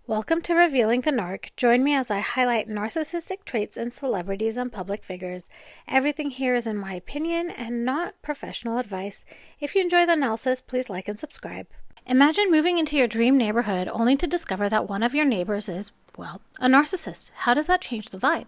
Welcome to Revealing the Narc. Join me as I highlight narcissistic traits in celebrities and public figures. Everything here is in my opinion and not professional advice. If you enjoy the analysis, please like and subscribe. Imagine moving into your dream neighborhood only to discover that one of your neighbors is, well, a narcissist. How does that change the vibe?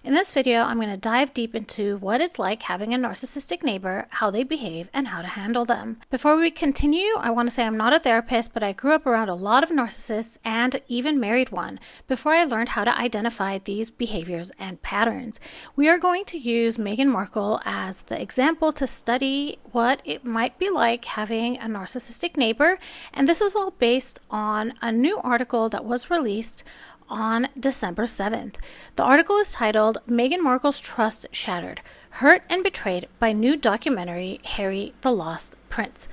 In this video, I'm going to dive deep into what it's like having a narcissistic neighbor, how they behave, and how to handle them. Before we continue, I want to say I'm not a therapist, but I grew up around a lot of narcissists and even married one before I learned how to identify these behaviors and patterns. We are going to use Meghan Markle as the example to study what it might be like having a narcissistic neighbor, and this is all based on a new article that was released on December 7th. The article is titled, Meghan Markle's Trust Shattered, Hurt and Betrayed by New Documentary Harry the Lost Prince.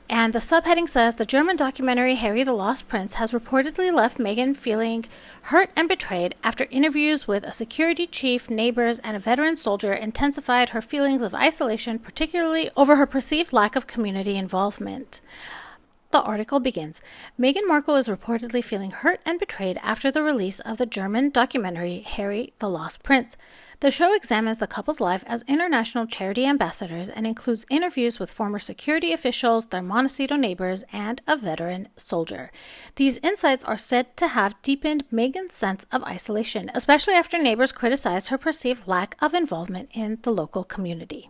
And the subheading says, the German documentary Harry the Lost Prince has reportedly left Meghan feeling hurt and betrayed after interviews with a security chief, neighbors, and a veteran soldier intensified her feelings of isolation, particularly over her perceived lack of community involvement. The article begins, Meghan Markle is reportedly feeling hurt and betrayed after the release of the German documentary Harry the Lost Prince. The show examines the couple's life as international charity ambassadors and includes interviews with former security officials, their Montecito neighbors, and a veteran soldier. These insights are said to have deepened Meghan's sense of isolation, especially after neighbors criticized her perceived lack of involvement in the local community.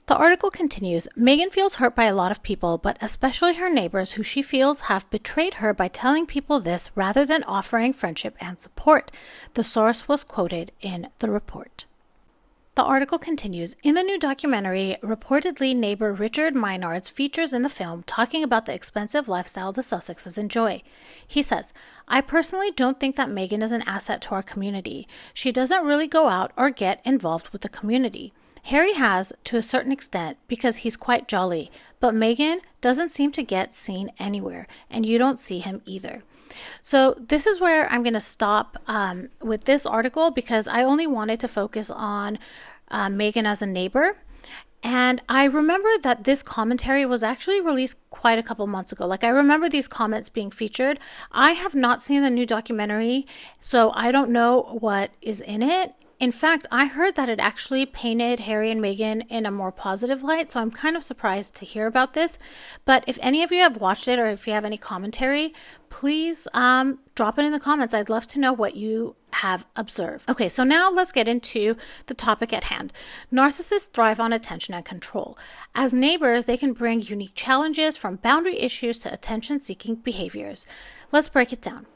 The article continues, Meghan feels hurt by a lot of people, but especially her neighbors who she feels have betrayed her by telling people this rather than offering friendship and support. The source was quoted in the report. The article continues, in the new documentary, reportedly neighbor Richard Maynards features in the film talking about the expensive lifestyle the Sussexes enjoy. He says, I personally don't think that Meghan is an asset to our community. She doesn't really go out or get involved with the community. Harry has, to a certain extent, because he's quite jolly, but Meghan doesn't seem to get seen anywhere, and you don't see him either. So this is where I'm going to stop with this article because I only wanted to focus on Meghan as a neighbor. And I remember that this commentary was actually released quite a couple months ago. Like, I remember these comments being featured. I have not seen the new documentary, so I don't know what is in it. In fact, I heard that it actually painted Harry and Meghan in a more positive light, so I'm kind of surprised to hear about this. But if any of you have watched it or if you have any commentary, please drop it in the comments. I'd love to know what you have observed. Okay, so now let's get into the topic at hand. Narcissists thrive on attention and control. As neighbors, they can bring unique challenges from boundary issues to attention-seeking behaviors. Let's break it down.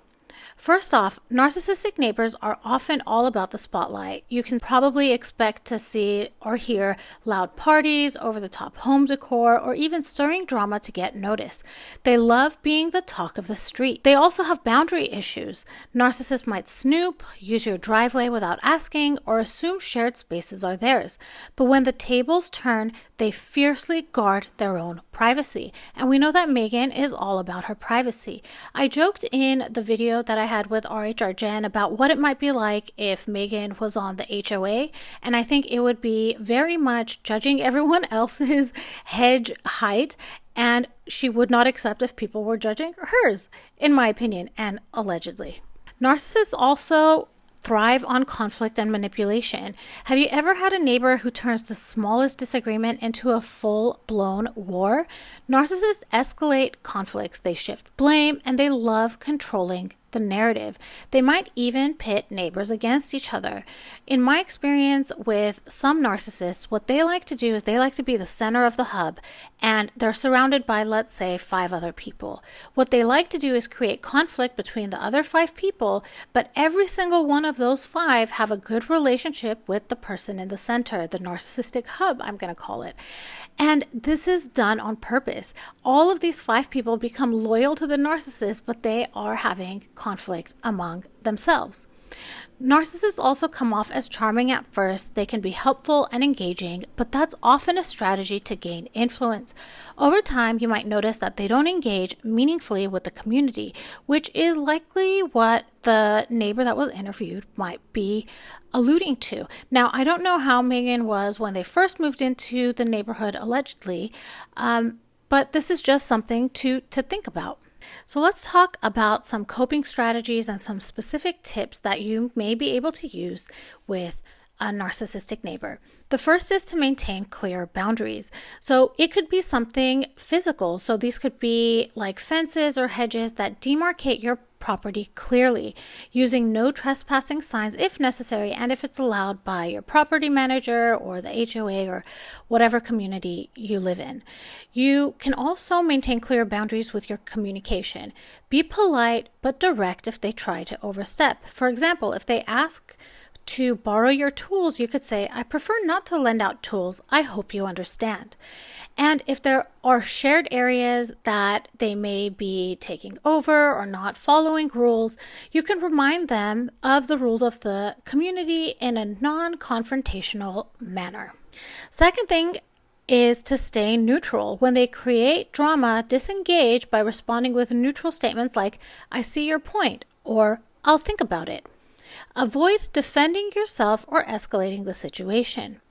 First off, narcissistic neighbors are often all about the spotlight. You can probably expect to see or hear loud parties, over-the-top home decor, or even stirring drama to get noticed. They love being the talk of the street. They also have boundary issues. Narcissists might snoop, use your driveway without asking, or assume shared spaces are theirs. But when the tables turn, they fiercely guard their own privacy. And we know that Meghan is all about her privacy. I joked in the video that I had with RHR Jen about what it might be like if Meghan was on the HOA, and I think it would be very much judging everyone else's hedge height, and she would not accept if people were judging hers, in my opinion, and allegedly. Narcissists also thrive on conflict and manipulation. Have you ever had a neighbor who turns the smallest disagreement into a full-blown war? Narcissists escalate conflicts, they shift blame, and they love controlling the narrative. They might even pit neighbors against each other. In my experience with some narcissists, what they like to do is they like to be the center of the hub, and they're surrounded by, let's say, 5 other people. What they like to do is create conflict between the other 5 people, but every single one of those 5 have a good relationship with the person in the center, the narcissistic hub, I'm going to call it. And this is done on purpose. All of these 5 people become loyal to the narcissist, but they are having conflict among themselves. Narcissists also come off as charming at first. They can be helpful and engaging, but that's often a strategy to gain influence. Over time, you might notice that they don't engage meaningfully with the community, which is likely what the neighbor that was interviewed might be alluding to. Now, I don't know how Meghan was when they first moved into the neighborhood, allegedly, but this is just something to think about. So let's talk about some coping strategies and some specific tips that you may be able to use with a narcissistic neighbor. The first is to maintain clear boundaries. So it could be something physical. So these could be like fences or hedges that demarcate your property clearly, using no trespassing signs if necessary and if it's allowed by your property manager or the HOA or whatever community you live in. You can also maintain clear boundaries with your communication. Be polite but direct if they try to overstep. For example, if they ask to borrow your tools, you could say, "I prefer not to lend out tools. I hope you understand." And if there are shared areas that they may be taking over or not following rules, you can remind them of the rules of the community in a non-confrontational manner. Second thing is to stay neutral. When they create drama, disengage by responding with neutral statements like, "I see your point," or "I'll think about it." Avoid defending yourself or escalating the situation.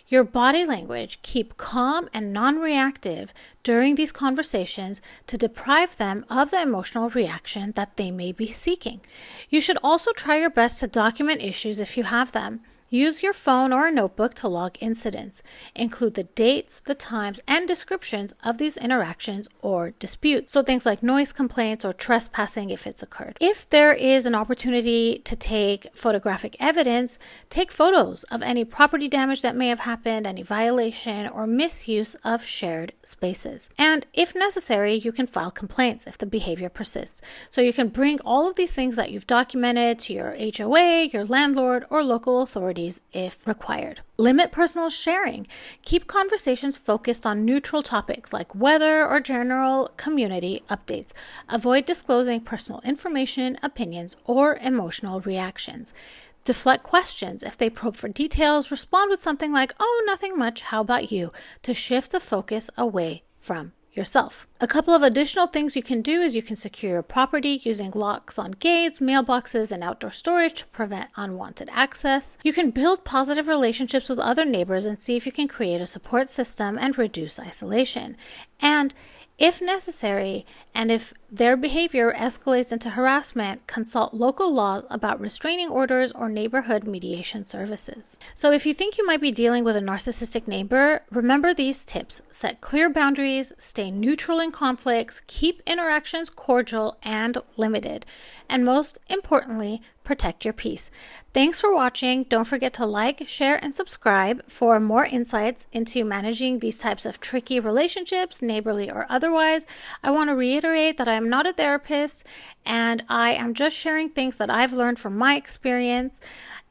Your body language, keep calm and non-reactive during these conversations to deprive them of the emotional reaction that they may be seeking. You should also try your best to document issues if you have them. Use your phone or a notebook to log incidents. Include the dates, the times, and descriptions of these interactions or disputes. So things like noise complaints or trespassing if it's occurred. If there is an opportunity to take photographic evidence, take photos of any property damage that may have happened, any violation or misuse of shared spaces. And if necessary, you can file complaints if the behavior persists. So you can bring all of these things that you've documented to your HOA, your landlord, or local authorities if required. Limit personal sharing. Keep conversations focused on neutral topics like weather or general community updates. Avoid disclosing personal information, opinions, or emotional reactions. Deflect questions. If they probe for details, respond with something like, "Oh, nothing much, how about you?" to shift the focus away from yourself. A couple of additional things you can do is you can secure your property using locks on gates, mailboxes, and outdoor storage to prevent unwanted access. You can build positive relationships with other neighbors and see if you can create a support system and reduce isolation. And if necessary, and if their behavior escalates into harassment, consult local laws about restraining orders or neighborhood mediation services. So if you think you might be dealing with a narcissistic neighbor, remember these tips. Set clear boundaries, stay neutral in conflicts, keep interactions cordial and limited, and most importantly, protect your peace. Thanks for watching. Don't forget to like, share, and subscribe for more insights into managing these types of tricky relationships, neighborly or otherwise. I want to reiterate that I am not a therapist and I am just sharing things that I've learned from my experience.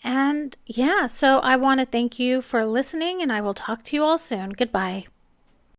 And yeah, so I want to thank you for listening and I will talk to you all soon. Goodbye.